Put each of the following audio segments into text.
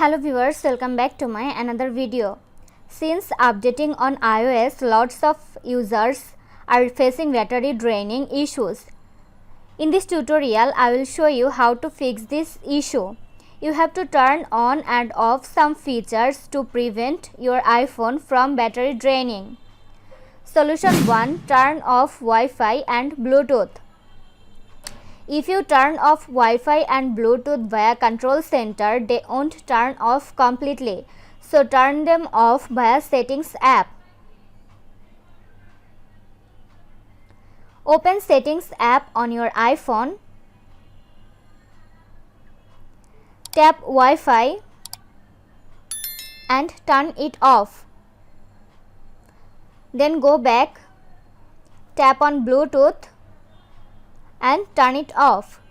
Hello viewers, welcome back to my another video. Since updating on iOS, lots of users are facing battery draining issues. In this tutorial, I will show you how to fix this issue. You have to turn on and off some features to prevent your iPhone from battery draining. Solution 1. Turn off Wi-Fi and Bluetooth. If you turn off Wi-Fi and Bluetooth via control center, they won't turn off completely. So turn them off via Settings app. Open Settings app on your iPhone. Tap Wi-Fi and turn it off. Then go back, tap on Bluetooth and turn it off.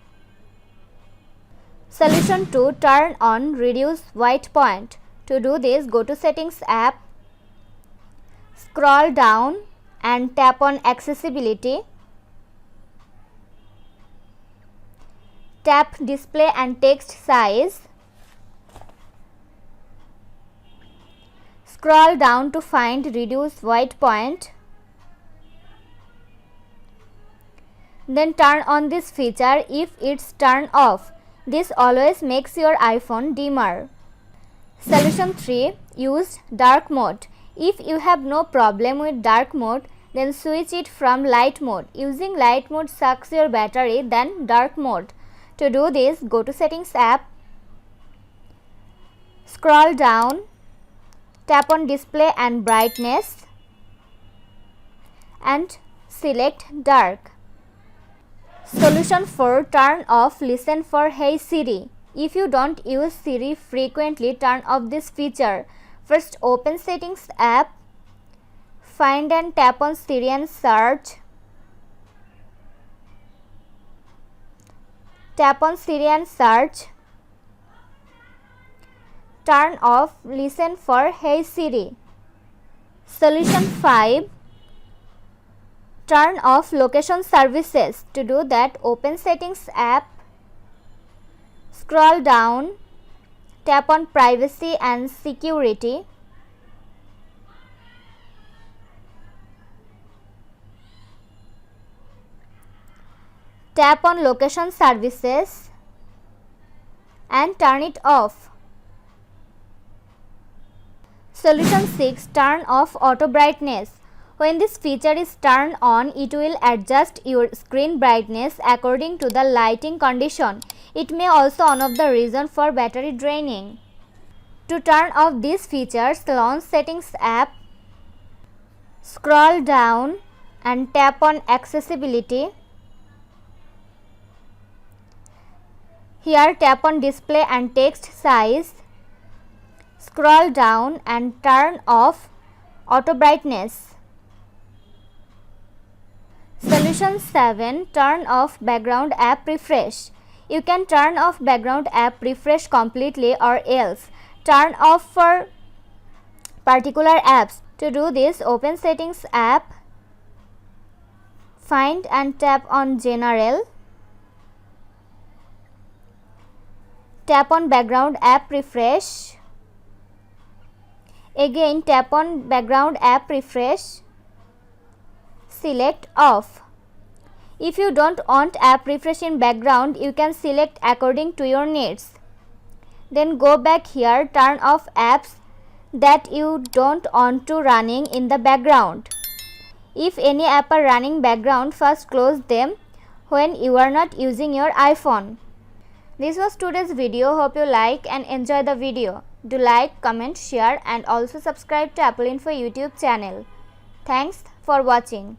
Solution 2. Turn on Reduce White Point. To do this, go to Settings app, scroll down and tap on Accessibility. Tap Display and Text Size. Scroll down to find Reduce White Point. Then turn on this feature if it's turned off. This always makes your iPhone dimmer. Solution 3. Use dark mode. If you have no problem with dark mode, then switch it from light mode. Using light mode sucks your battery than dark mode. To do this, go to Settings app, scroll down, tap on Display and Brightness and select Dark. Solution 4. Turn off Listen for Hey Siri. If you don't use Siri frequently, turn off this feature. First, open Settings app, find and tap on Siri and search. Tap on Siri and search. Turn off Listen for Hey Siri. Solution 5. Turn off location services. To do that, open Settings app, scroll down, tap on Privacy and Security. Tap on Location Services and turn it off. Solution 6. Turn off Auto Brightness. When this feature is turned on, it will adjust your screen brightness according to the lighting condition. It may also one of the reason for battery draining. To turn off these features, launch Settings app, scroll down and tap on Accessibility. Here tap on Display and Text Size, scroll down and turn off Auto Brightness. Solution 7. Turn off Background App Refresh. You can turn off Background App Refresh completely or else turn off for particular apps. To do this, open Settings app, find and tap on General. Tap on Background App Refresh. Again tap on Background App Refresh. Select Off. If you don't want app refresh in background, you can select according to your needs. Then go back here, turn off apps that you don't want to running in the background. If any app are running background, first close them when you are not using your iPhone. This was today's video. Hope you like and enjoy the video. Do like, comment, share and also subscribe to Apple Info YouTube channel. Thanks for watching.